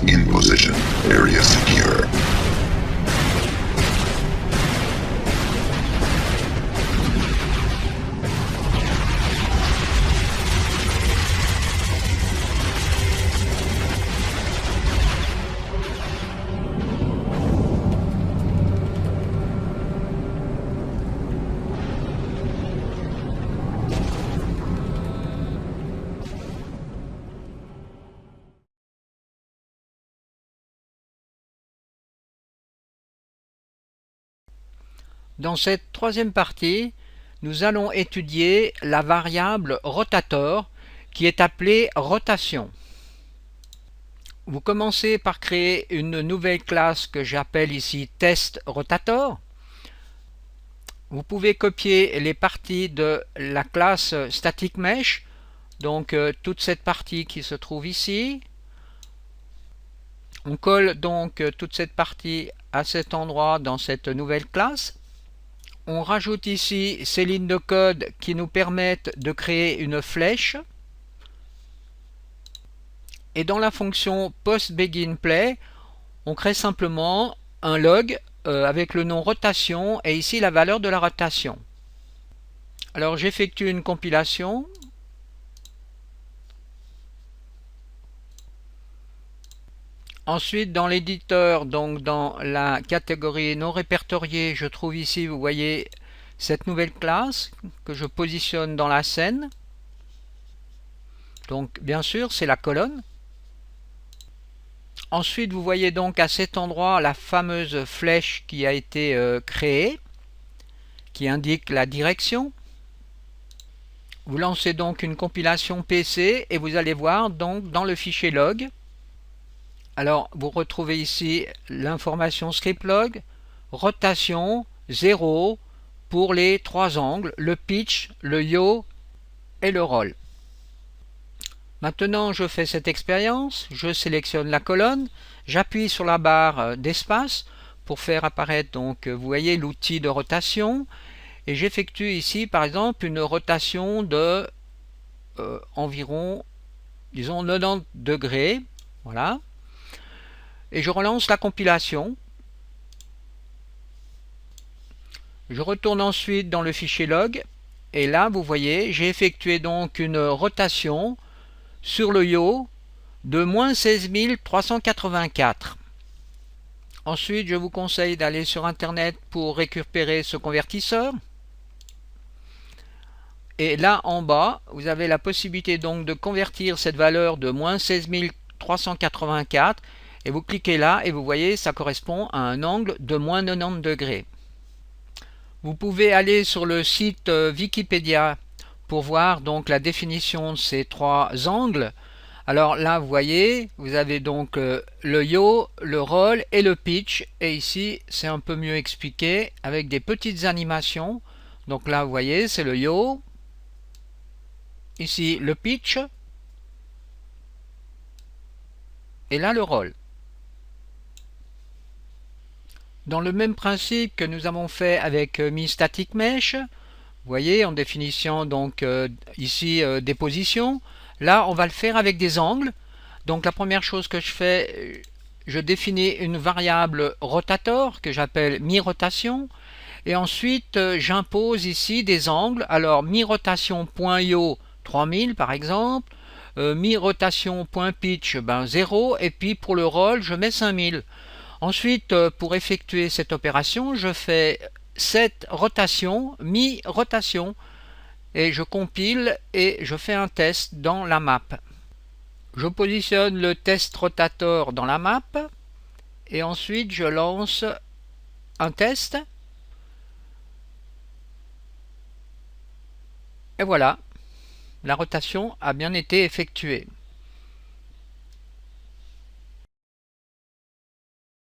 In position. Area secure. Dans cette troisième partie, nous allons étudier la variable rotator qui est appelée rotation. Vous commencez par créer une nouvelle classe que j'appelle ici test rotator. Vous pouvez copier les parties de la classe static mesh, donc toute cette partie qui se trouve ici. On colle donc toute cette partie à cet endroit dans cette nouvelle classe. On rajoute ici ces lignes de code qui nous permettent de créer une flèche. Et dans la fonction postBeginPlay, on crée simplement un log avec le nom rotation et ici la valeur de la rotation. Alors j'effectue une compilation. Ensuite, dans l'éditeur, donc dans la catégorie non répertoriée, je trouve ici, vous voyez, cette nouvelle classe que je positionne dans la scène. Donc, bien sûr, c'est la colonne. Ensuite, vous voyez donc à cet endroit la fameuse flèche qui a été créée, qui indique la direction. Vous lancez donc une compilation PC et vous allez voir donc dans le fichier log. Alors, vous retrouvez ici l'information script log, rotation 0 pour les trois angles, le pitch, le yaw et le roll. Maintenant, je fais cette expérience, je sélectionne la colonne, j'appuie sur la barre d'espace pour faire apparaître, donc, vous voyez, l'outil de rotation, et j'effectue ici, par exemple, une rotation de environ, disons, 90 degrés, voilà. Et je relance la compilation. Je retourne ensuite dans le fichier log et là vous voyez j'ai effectué donc une rotation sur le yaw de moins 16 384. Ensuite je vous conseille d'aller sur internet pour récupérer ce convertisseur. Et là en bas vous avez la possibilité donc de convertir cette valeur de moins 16 384 et vous cliquez là et vous voyez ça correspond à un angle de moins 90 degrés. Vous pouvez aller sur le site Wikipédia pour voir donc la définition de ces trois angles. Alors là vous voyez, vous avez donc le yaw, le roll et le pitch, et ici c'est un peu mieux expliqué avec des petites animations. Donc là vous voyez c'est le yaw, ici le pitch et là le roll. Dans le même principe que nous avons fait avec MiStatic Mesh, vous voyez en définition donc ici des positions, là on va le faire avec des angles. Donc la première chose que je fais, je définis une variable rotator que j'appelle mi-rotation et ensuite j'impose ici des angles. Alors mi-rotation.yaw 3000 par exemple, mi-rotation.pitch 0 et puis pour le roll je mets 5000. Ensuite, pour effectuer cette opération, je fais set rotation, mi-rotation, et je compile et je fais un test dans la map. Je positionne le test rotator dans la map, et ensuite je lance un test. Et voilà, la rotation a bien été effectuée.